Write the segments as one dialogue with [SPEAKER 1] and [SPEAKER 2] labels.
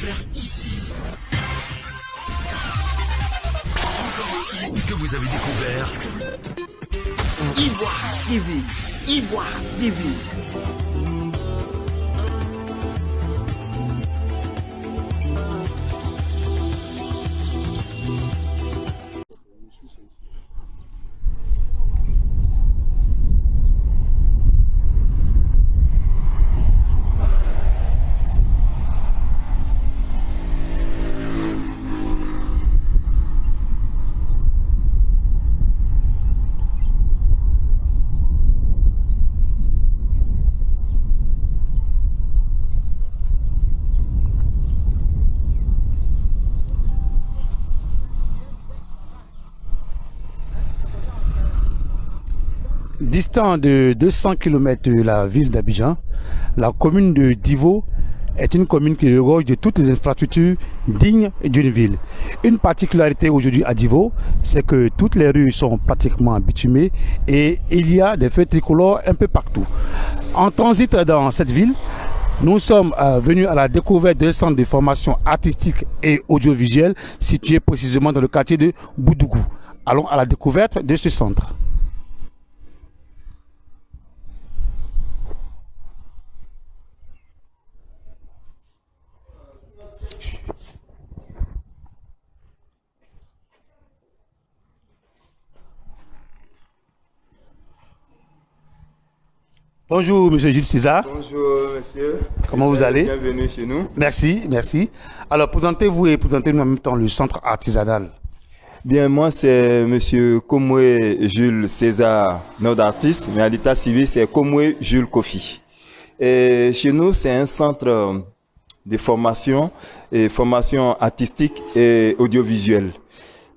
[SPEAKER 1] découvert ici. Que vous avez découvert
[SPEAKER 2] Ivoire TV. Ivoire TV.
[SPEAKER 3] Distant de 200 km de la ville d'Abidjan, la commune de Divo est une commune qui regorge de toutes les infrastructures dignes d'une ville. Une particularité aujourd'hui à Divo, c'est que toutes les rues sont pratiquement bitumées et il y a des feux tricolores un peu partout. En transit dans cette ville, nous sommes venus à la découverte d'un centre de formation artistique et audiovisuelle situé précisément dans le quartier de Boudougou. Allons à la découverte de ce centre. Bonjour, monsieur Jules César.
[SPEAKER 4] Bonjour, monsieur.
[SPEAKER 3] Comment vous allez?
[SPEAKER 4] Bienvenue chez nous.
[SPEAKER 3] Merci, merci. Alors, présentez-vous et présentez-nous en même temps le centre artisanal.
[SPEAKER 4] Bien, moi, c'est monsieur Komwe Jules César, notre artiste, mais à l'état civil, c'est Komwe Jules Kofi. Et chez nous, c'est un centre de formation artistique et audiovisuelle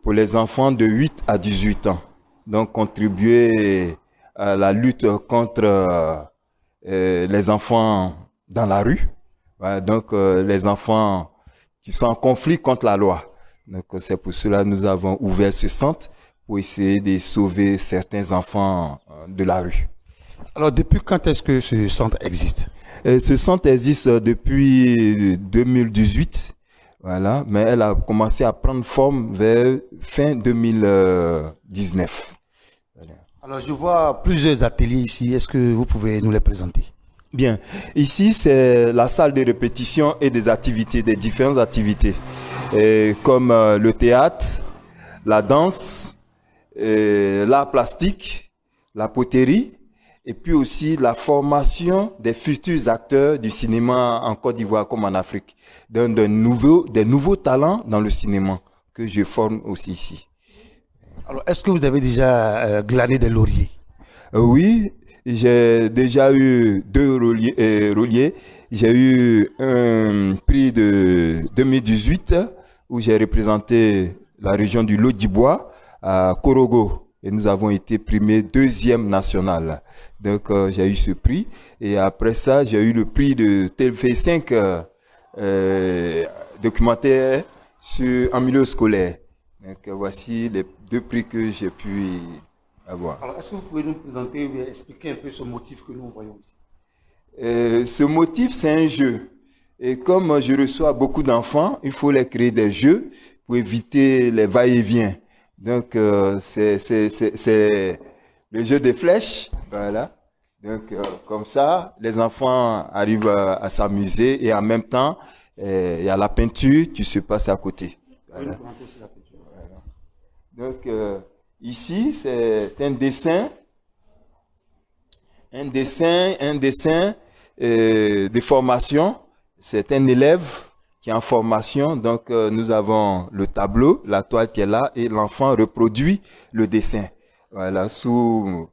[SPEAKER 4] pour les enfants de 8 à 18 ans. Donc, contribuer à la lutte contre les enfants dans la rue. Voilà, donc, les enfants qui sont en conflit contre la loi. Donc, c'est pour cela que nous avons ouvert ce centre pour essayer de sauver certains enfants de la rue.
[SPEAKER 3] Alors, depuis quand est-ce que ce centre existe?
[SPEAKER 4] Ce centre existe depuis 2018. Voilà, mais elle a commencé à prendre forme vers fin 2019.
[SPEAKER 3] Alors, je vois plusieurs ateliers ici. Est-ce que vous pouvez nous les présenter?
[SPEAKER 4] Bien. Ici, c'est la salle de répétition et des activités, des différentes activités, comme le théâtre, la danse, l'art plastique, la poterie, et puis aussi la formation des futurs acteurs du cinéma en Côte d'Ivoire comme en Afrique. Donc, des nouveaux talents dans le cinéma que je forme aussi ici.
[SPEAKER 3] Alors, est-ce que vous avez déjà glané des lauriers?
[SPEAKER 4] Oui, j'ai déjà eu 2 reliés. J'ai eu un prix de 2018 où j'ai représenté la région du Lodibois à Korogo. Et nous avons été primés 2e national. Donc, j'ai eu ce prix. Et après ça, j'ai eu le prix de TV5 documentaire en milieu scolaire. Donc, voici les 2 prix que j'ai pu avoir.
[SPEAKER 3] Alors, est-ce que vous pouvez nous présenter ou expliquer un peu ce motif que nous voyons ici?
[SPEAKER 4] Ce motif, c'est un jeu. Et comme je reçois beaucoup d'enfants, il faut les créer des jeux pour éviter les va-et-vient. Donc, c'est le jeu des flèches. Voilà. Donc, comme ça, les enfants arrivent à s'amuser et en même temps, il y a la peinture qui se passe à côté. Voilà. Donc, ici, c'est un dessin de formation. C'est un élève qui est en formation. Donc, nous avons le tableau, la toile qui est là, et l'enfant reproduit le dessin. Voilà, sous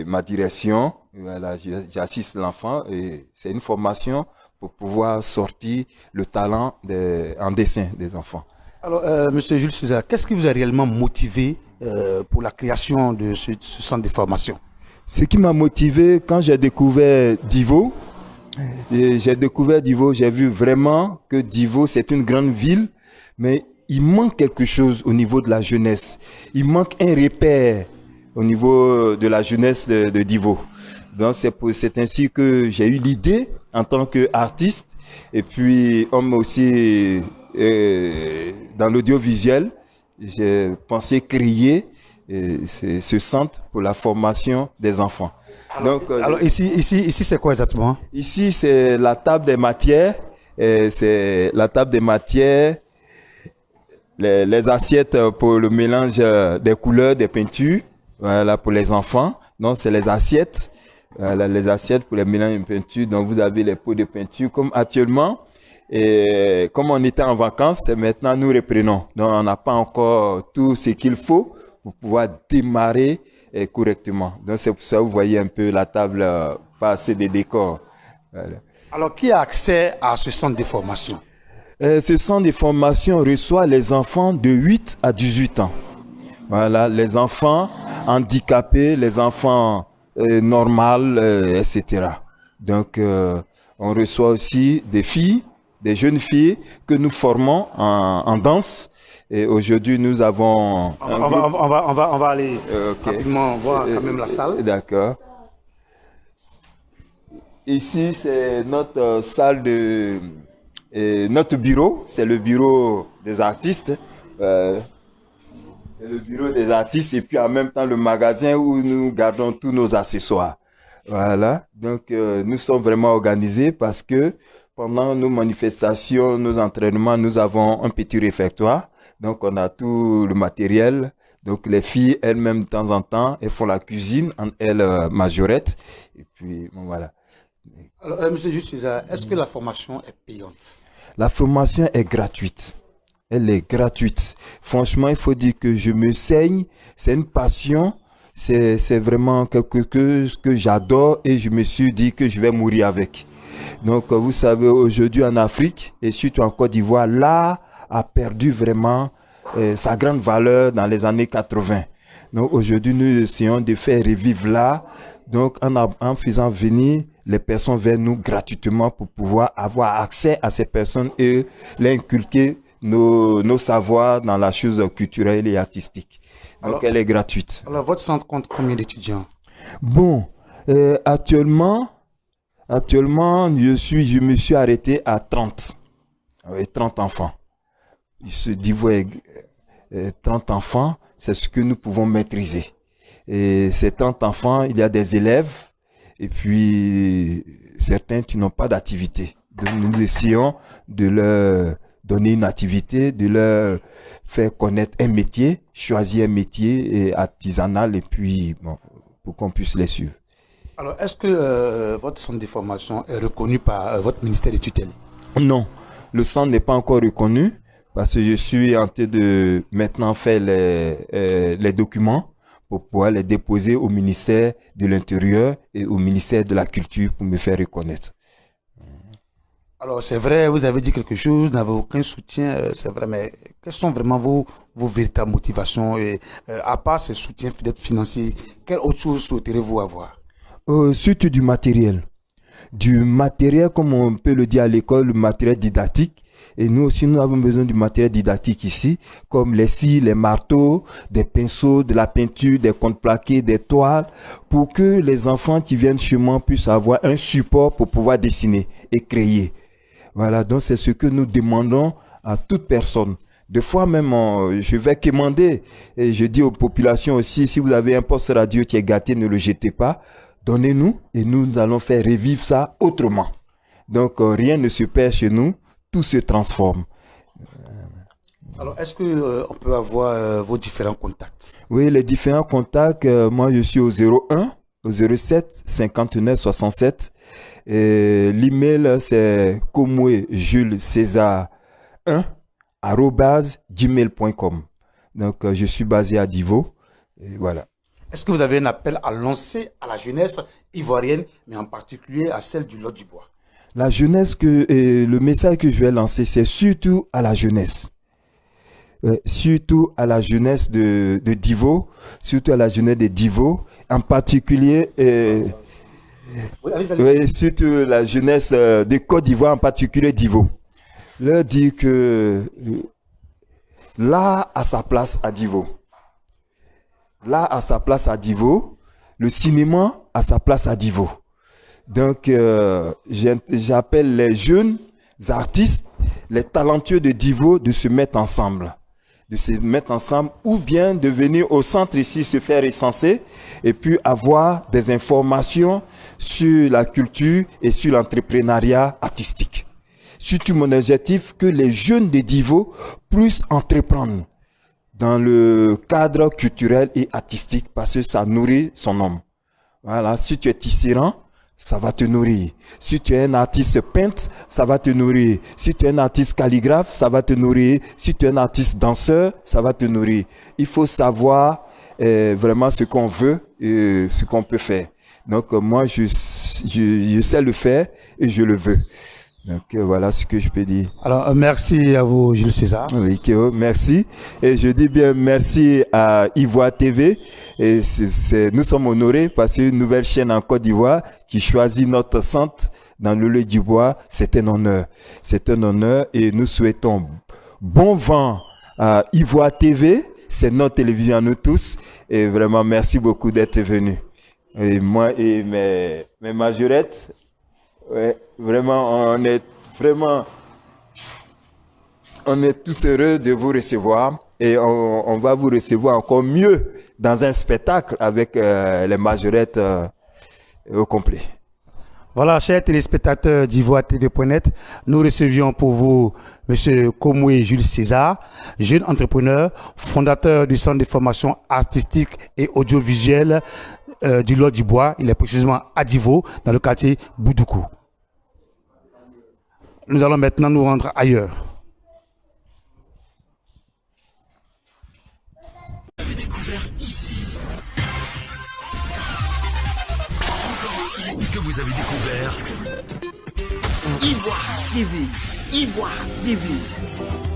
[SPEAKER 4] ma direction. Voilà, j'assiste l'enfant et c'est une formation pour pouvoir sortir le talent en dessin des enfants.
[SPEAKER 3] Alors, monsieur Jules César, qu'est-ce qui vous a réellement motivé pour la création de ce centre de formation?
[SPEAKER 4] Ce qui m'a motivé quand j'ai découvert Divo, j'ai vu vraiment que Divo, c'est une grande ville, mais il manque quelque chose au niveau de la jeunesse. Il manque un repère au niveau de la jeunesse de Divo. Donc, c'est ainsi que j'ai eu l'idée, en tant qu'artiste, Et puis, on aussi, dans l'audiovisuel, j'ai pensé créer ce centre pour la formation des enfants.
[SPEAKER 3] Alors ici c'est quoi exactement?
[SPEAKER 4] Ici, c'est la table des matières. C'est la table des matières, les assiettes pour le mélange des couleurs, des peintures, voilà, pour les enfants. Donc, c'est les assiettes. Voilà, les assiettes pour les mélanges de peinture. Donc, vous avez les pots de peinture. Comme actuellement, et comme on était en vacances, maintenant nous reprenons. Donc, on n'a pas encore tout ce qu'il faut pour pouvoir démarrer correctement. Donc, c'est pour ça que vous voyez un peu la table, pas assez de décors. Voilà.
[SPEAKER 3] Alors, qui a accès à ce centre de formation?
[SPEAKER 4] Ce centre de formation reçoit les enfants de 8 à 18 ans. Voilà, les enfants handicapés, les enfants normales, etc. Donc, on reçoit aussi des filles, des jeunes filles que nous formons en danse. Et aujourd'hui, nous avons...
[SPEAKER 3] On va aller rapidement voir quand même la salle.
[SPEAKER 4] D'accord. Ici, c'est notre salle de... notre bureau, c'est le bureau des artistes. Le bureau des artistes et puis en même temps le magasin où nous gardons tous nos accessoires. Voilà. Donc, nous sommes vraiment organisés parce que pendant nos manifestations, nos entraînements, nous avons un petit réfectoire. Donc, on a tout le matériel. Donc, les filles, elles-mêmes, de temps en temps, elles font la cuisine, elles majorettes. Et puis, bon, voilà.
[SPEAKER 3] Alors, monsieur Jules César, est-ce que la formation est payante?
[SPEAKER 4] La formation est gratuite. Elle est gratuite. Franchement, il faut dire que je me saigne. C'est une passion. C'est vraiment quelque chose que j'adore et je me suis dit que je vais mourir avec. Donc, vous savez, aujourd'hui en Afrique et surtout en Côte d'Ivoire, l'art a perdu vraiment sa grande valeur dans les années 80. Donc, aujourd'hui, nous essayons de faire revivre l'art. Donc, en faisant venir les personnes vers nous gratuitement pour pouvoir avoir accès à ces personnes et les inculquer nos savoirs dans la chose culturelle et artistique. Donc, alors, elle est gratuite.
[SPEAKER 3] Alors, votre centre compte combien d'étudiants?
[SPEAKER 4] Bon, actuellement, je me suis arrêté à 30. Avec 30 enfants. Ce niveau est 30 enfants, c'est ce que nous pouvons maîtriser. Et ces 30 enfants, il y a des élèves et puis certains qui n'ont pas d'activité. Donc, nous essayons de leur donner une activité, de leur faire connaître un métier, choisir un métier artisanal et puis bon, pour qu'on puisse les suivre.
[SPEAKER 3] Alors, est-ce que votre centre de formation est reconnu par votre ministère de tutelle?
[SPEAKER 4] Non, le centre n'est pas encore reconnu parce que je suis en train de maintenant faire les documents pour pouvoir les déposer au ministère de l'Intérieur et au ministère de la Culture pour me faire reconnaître.
[SPEAKER 3] Alors, c'est vrai, vous avez dit quelque chose, vous n'avez aucun soutien, c'est vrai, mais quelles sont vraiment vos véritables motivations et à part ces soutiens peut-être financiers, quelle autre chose souhaiterez-vous avoir?
[SPEAKER 4] Surtout du matériel. Du matériel, comme on peut le dire à l'école, le matériel didactique. Et nous aussi, nous avons besoin du matériel didactique ici, comme les scies, les marteaux, des pinceaux, de la peinture, des contreplaqués, des toiles, pour que les enfants qui viennent chez moi puissent avoir un support pour pouvoir dessiner et créer. Voilà, donc c'est ce que nous demandons à toute personne. Des fois même, je vais commander et je dis aux populations aussi, si vous avez un poste radio qui est gâté, ne le jetez pas. Donnez-nous et nous allons faire revivre ça autrement. Donc, rien ne se perd chez nous, tout se transforme.
[SPEAKER 3] Alors, est-ce qu'on peut avoir vos différents contacts?
[SPEAKER 4] Oui, les différents contacts, moi je suis au 01, au 07 59 67. L'email c'est komwe-jules-césar1@gmail.com. Donc, je suis basé à Divo. Et voilà.
[SPEAKER 3] Est-ce que vous avez un appel à lancer à la jeunesse ivoirienne, mais en particulier à celle du Lot-du-Bois?
[SPEAKER 4] La jeunesse, le message que je vais lancer, c'est surtout à la jeunesse. Surtout à la jeunesse de Divo, surtout à la jeunesse de Divo, en particulier, oui, surtout la jeunesse de Côte d'Ivoire, en particulier Divo. Leur dire que l'art a sa place à Divo. L'art a sa place à Divo, le cinéma a sa place à Divo. Donc, j'appelle les jeunes artistes, les talentueux de Divo de se mettre ensemble. Ou bien de venir au centre ici se faire recenser et puis avoir des informations sur la culture et sur l'entrepreneuriat artistique. Surtout mon objectif que les jeunes de Divo puissent entreprendre dans le cadre culturel et artistique parce que ça nourrit son homme. Voilà, si tu es tisserand, ça va te nourrir. Si tu es un artiste peintre, ça va te nourrir. Si tu es un artiste calligraphe, ça va te nourrir. Si tu es un artiste danseur, ça va te nourrir. Il faut savoir vraiment ce qu'on veut et ce qu'on peut faire. Donc moi, je sais le faire et je le veux. Donc voilà ce que je peux dire.
[SPEAKER 3] Alors merci à vous, Jules César.
[SPEAKER 4] Oui, Kéo, merci. Et je dis bien merci à Ivoire TV. Et nous sommes honorés parce qu'une nouvelle chaîne en Côte d'Ivoire qui choisit notre centre dans le lieu du bois, c'est un honneur. C'est un honneur et nous souhaitons bon vent à Ivoire TV. C'est notre télévision à nous tous. Et vraiment, merci beaucoup d'être venus. Et moi et mes majorettes, ouais, vraiment, on est tous heureux de vous recevoir et on va vous recevoir encore mieux dans un spectacle avec les majorettes au complet.
[SPEAKER 3] Voilà, chers téléspectateurs d'IvoireTV.net, nous recevions pour vous M. Komwe Jules César, jeune entrepreneur, fondateur du Centre de formation artistique et audiovisuelle du Lot du Bois. Il est précisément à Divo, dans le quartier Boudoukou. Nous allons maintenant nous rendre ailleurs.
[SPEAKER 1] Vous avez découvert ici. Que vous avez découvert.
[SPEAKER 2] Ivoire TV. Ivoire TV.